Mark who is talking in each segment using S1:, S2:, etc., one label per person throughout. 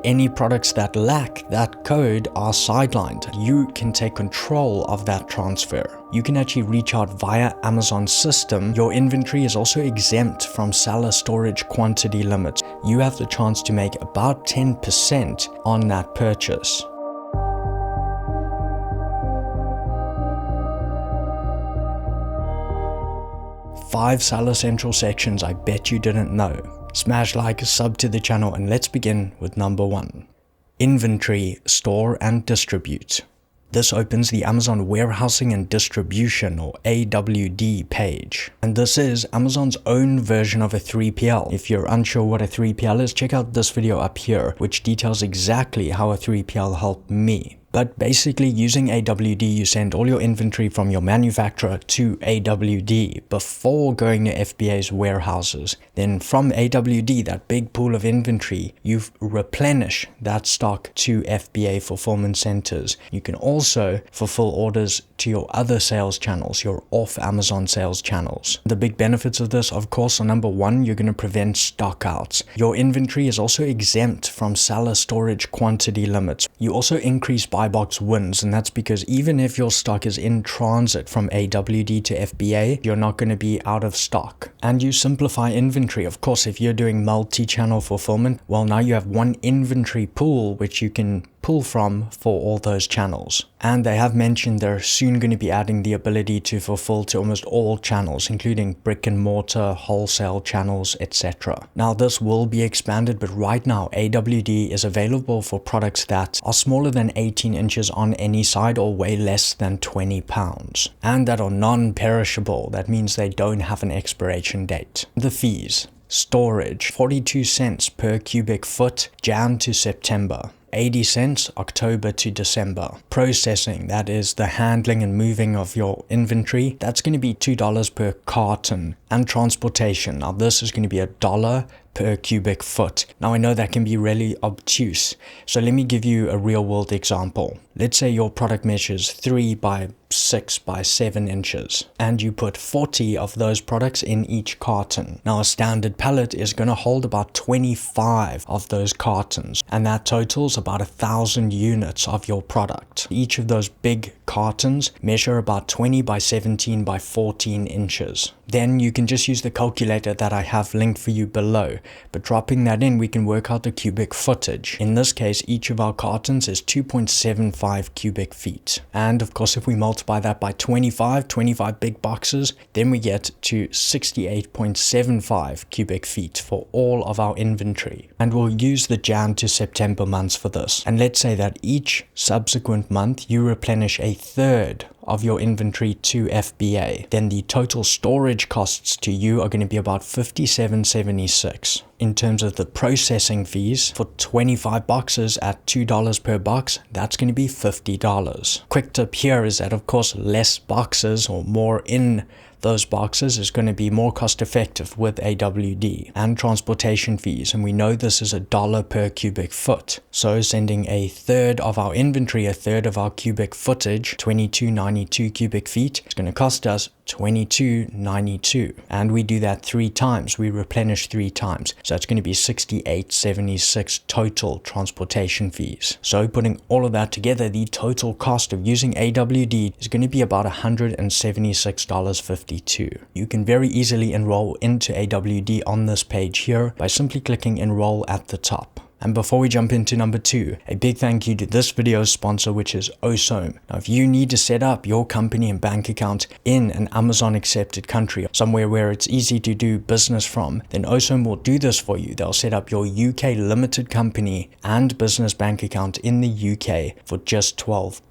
S1: Any products that lack that code are sidelined. You can take control of that transfer. You can actually reach out via Amazon's system. Your inventory is also exempt from seller storage quantity limits. You have the chance to make about 10% on that purchase. 5 Seller Central sections I bet you didn't know. Smash like, sub to the channel, and let's begin with number 1. Inventory, store and distribute. This opens the Amazon Warehousing and Distribution, or AWD page. And this is Amazon's own version of a 3PL. If you're unsure what a 3PL is, check out this video up here, which details exactly how a 3PL helped me. But basically, using AWD, you send all your inventory from your manufacturer to AWD before going to FBA's warehouses. Then from AWD, that big pool of inventory, you replenish that stock to FBA fulfillment centers. You can also fulfill orders to your other sales channels, your off-Amazon sales channels. The big benefits of this, of course, are number 1, you're going to prevent stockouts. Your inventory is also exempt from seller storage quantity limits. You also increase buy box wins, and that's because even if your stock is in transit from AWD to FBA, you're not going to be out of stock. And you simplify inventory. Of course, if you're doing multi-channel fulfillment, well, now you have one inventory pool which you can pull from for all those channels. And they have mentioned they're soon going to be adding the ability to fulfill to almost all channels, including brick and mortar, wholesale channels, etc. Now this will be expanded, but right now AWD is available for products that are smaller than 18 inches on any side or weigh less than 20 pounds, and that are non-perishable. That means they don't have an expiration date. The fees. Storage, 42 cents per cubic foot, Jan to September. 80 cents October to December. Processing, that is the handling and moving of your inventory, that's going to be $2 per carton. And transportation, now this is going to be $1 per cubic foot. Now I know that can be really obtuse, so let me give you a real world example. Let's say your product measures 3 by 6 by 7 inches and you put 40 of those products in each carton. Now a standard pallet is going to hold about 25 of those cartons, and that totals about 1,000 units of your product. Each of those big cartons measure about 20 by 17 by 14 inches. Then you can just use the calculator that I have linked for you below, but dropping that in, we can work out the cubic footage. In this case, each of our cartons is 2.75 cubic feet. And of course, if we multiply that by 25 big boxes, then we get to 68.75 cubic feet for all of our inventory. And we'll use the Jan to September months for this. And let's say that each subsequent month, you replenish a third of your inventory to FBA, then the total storage costs to you are going to be about $57.76. In terms of the processing fees, for 25 boxes at $2 per box, that's going to be $50. Quick tip here is that, of course, less boxes or more in those boxes is going to be more cost effective with AWD. And transportation fees, and we know this is $1 per cubic foot. So sending a third of our inventory, a third of our cubic footage, 2292 cubic feet, is going to cost us $22.92, and we do that 3 times. We replenish 3 times, so it's going to be $68.76 total transportation fees. So putting all of that together, the total cost of using AWD is going to be about $176.52. You can very easily enroll into AWD on this page here by simply clicking enroll at the top. And before we jump into number 2, a big thank you to this video's sponsor, which is Osome. Now, if you need to set up your company and bank account in an Amazon accepted country, somewhere where it's easy to do business from, then Osome will do this for you. They'll set up your UK limited company and business bank account in the UK for just £12.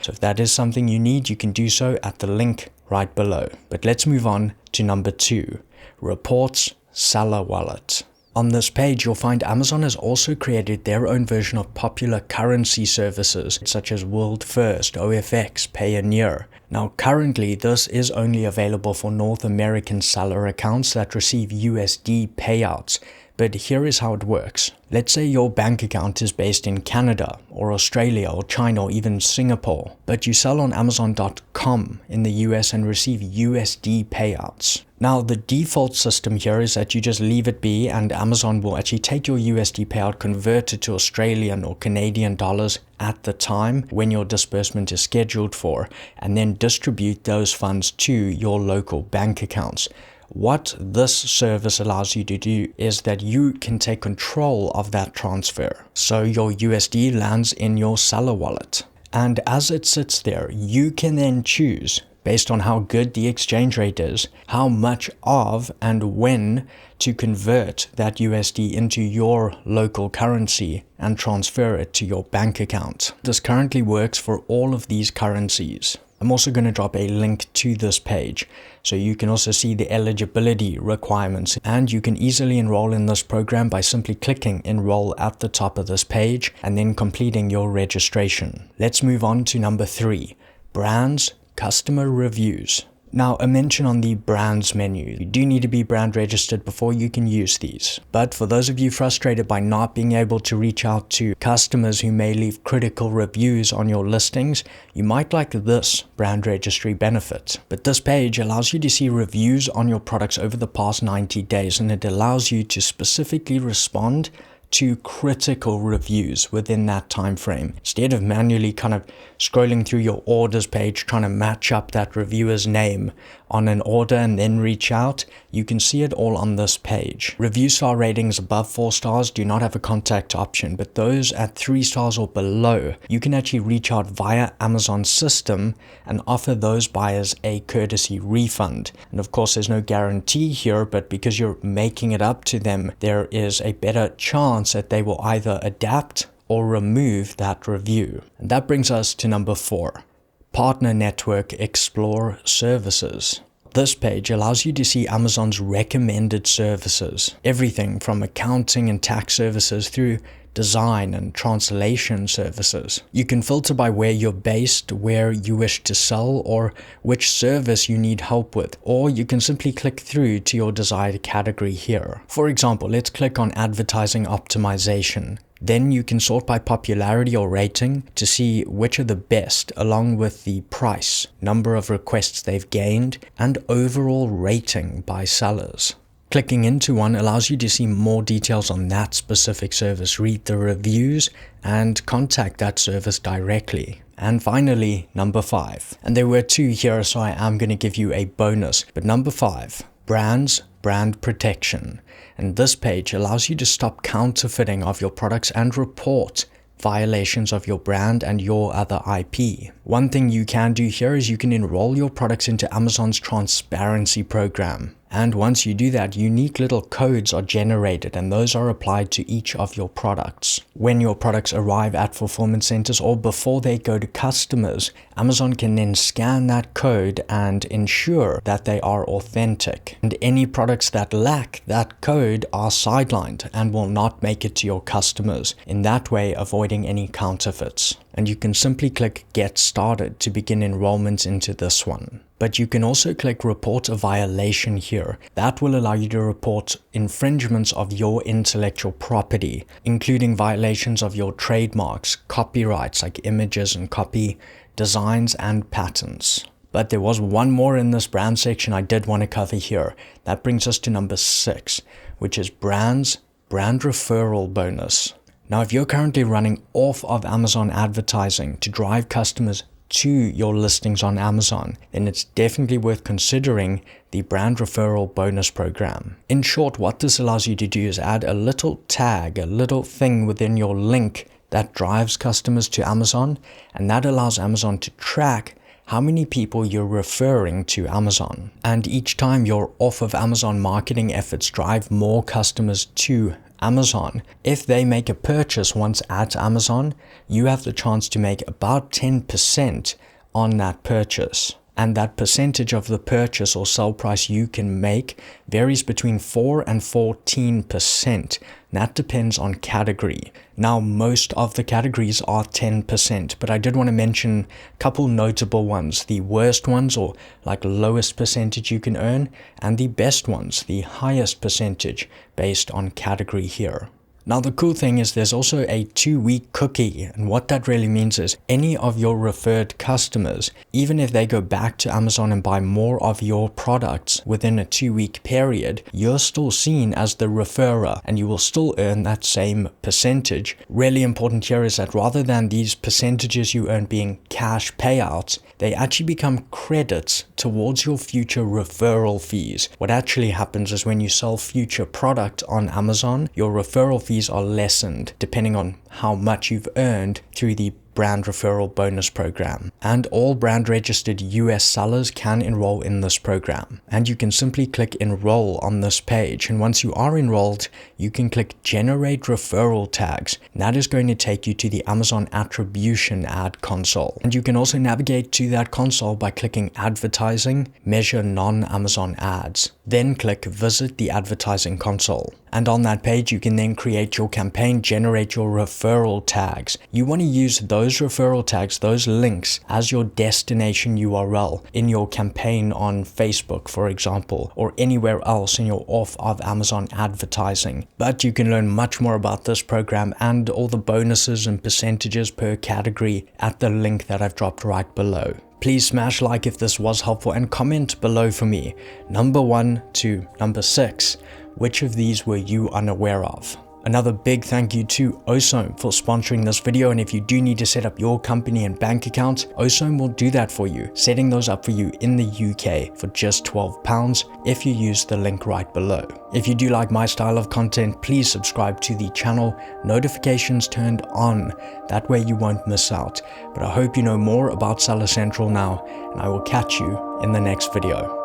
S1: So if that is something you need, you can do so at the link right below. But let's move on to number 2, Reports Seller Wallet. On this page, you'll find Amazon has also created their own version of popular currency services such as World First, OFX, Payoneer. Now currently this is only available for North American seller accounts that receive USD payouts, but here is how it works. Let's say your bank account is based in Canada or Australia or China or even Singapore, but you sell on Amazon.com in the US and receive USD payouts. Now, the default system here is that you just leave it be and Amazon will actually take your USD payout, convert it to Australian or Canadian dollars at the time when your disbursement is scheduled for, and then distribute those funds to your local bank accounts. What this service allows you to do is that you can take control of that transfer. So your USD lands in your seller wallet. And as it sits there, you can then choose, based on how good the exchange rate is, how much of and when to convert that USD into your local currency and transfer it to your bank account. This currently works for all of these currencies. I'm also going to drop a link to this page so you can also see the eligibility requirements, and you can easily enroll in this program by simply clicking enroll at the top of this page and then completing your registration. Let's move on to number 3, brands, customer reviews. Now, a mention on the brands menu. You do need to be brand registered before you can use these. But for those of you frustrated by not being able to reach out to customers who may leave critical reviews on your listings, you might like this brand registry benefit. But this page allows you to see reviews on your products over the past 90 days, and it allows you to specifically respond to critical reviews within that time frame. Instead of manually kind of scrolling through your orders page trying to match up that reviewer's name on an order and then reach out, you can see it all on this page. Review star ratings above 4 stars do not have a contact option, but those at 3 stars or below, you can actually reach out via Amazon system and offer those buyers a courtesy refund. And of course, there's no guarantee here, but because you're making it up to them, there is a better chance that they will either adapt or remove that review. And that brings us to number 4. Partner Network Explore Services. This page allows you to see Amazon's recommended services. Everything from accounting and tax services through design and translation services. You can filter by where you're based, where you wish to sell, or which service you need help with, or you can simply click through to your desired category here. For example, let's click on advertising optimization. Then you can sort by popularity or rating to see which are the best, along with the price, number of requests they've gained, and overall rating by sellers. Clicking into one allows you to see more details on that specific service, read the reviews, and contact that service directly. And finally, number 5. And there were 2 here, so I am going to give you a bonus. But number 5, brands, brand protection. And this page allows you to stop counterfeiting of your products and report violations of your brand and your other IP. One thing you can do here is you can enroll your products into Amazon's transparency program. And once you do that, unique little codes are generated, and those are applied to each of your products. When your products arrive at fulfillment centers or before they go to customers, Amazon can then scan that code and ensure that they are authentic. And any products that lack that code are sidelined and will not make it to your customers, in that way avoiding any counterfeits. And you can simply click Get Started to begin enrollment into this one. But you can also click Report a Violation here. That will allow you to report infringements of your intellectual property, including violations of your trademarks, copyrights like images and copy, designs and patents. But there was one more in this brand section I did want to cover here. That brings us to number 6, which is brands, brand referral bonus. Now, if you're currently running off of Amazon advertising to drive customers to your listings on Amazon, then it's definitely worth considering the brand referral bonus program. In short, what this allows you to do is add a little tag, a little thing within your link that drives customers to Amazon, and that allows Amazon to track how many people you're referring to Amazon. And each time you're off of Amazon, marketing efforts drive more customers to Amazon. If they make a purchase once at Amazon, you have the chance to make about 10% on that purchase. And that percentage of the purchase or sell price you can make varies between 4 and 14%. and that depends on category. Now, most of the categories are 10%, but I did want to mention a couple notable ones. The worst ones, or like lowest percentage you can earn, and the best ones, the highest percentage based on category here. Now, the cool thing is there's also a 2-week cookie, and what that really means is any of your referred customers, even if they go back to Amazon and buy more of your products within a 2-week period, you're still seen as the referrer and you will still earn that same percentage. Really important here is that rather than these percentages you earn being cash payouts, they actually become credits towards your future referral fees. What actually happens is when you sell future product on Amazon, your referral fees are lessened depending on how much you've earned through the brand referral bonus program. And all brand registered US sellers can enroll in this program. And you can simply click enroll on this page. And once you are enrolled, you can click generate referral tags. And that is going to take you to the Amazon attribution ad console. And you can also navigate to that console by clicking advertising, measure non-Amazon ads. Then click visit the advertising console. And on that page, you can then create your campaign, generate your referral tags. You want to use those referral tags, those links, as your destination URL in your campaign on Facebook, for example, or anywhere else in your off of Amazon advertising. But you can learn much more about this program and all the bonuses and percentages per category at the link that I've dropped right below. Please smash like if this was helpful and comment below for me. Number 1 to number 6. Which of these were you unaware of? Another big thank you to Osome for sponsoring this video, and if you do need to set up your company and bank account, Osome will do that for you, setting those up for you in the UK for just £12 if you use the link right below. If you do like my style of content, please subscribe to the channel, notifications turned on, that way you won't miss out. But I hope you know more about Seller Central now, and I will catch you in the next video.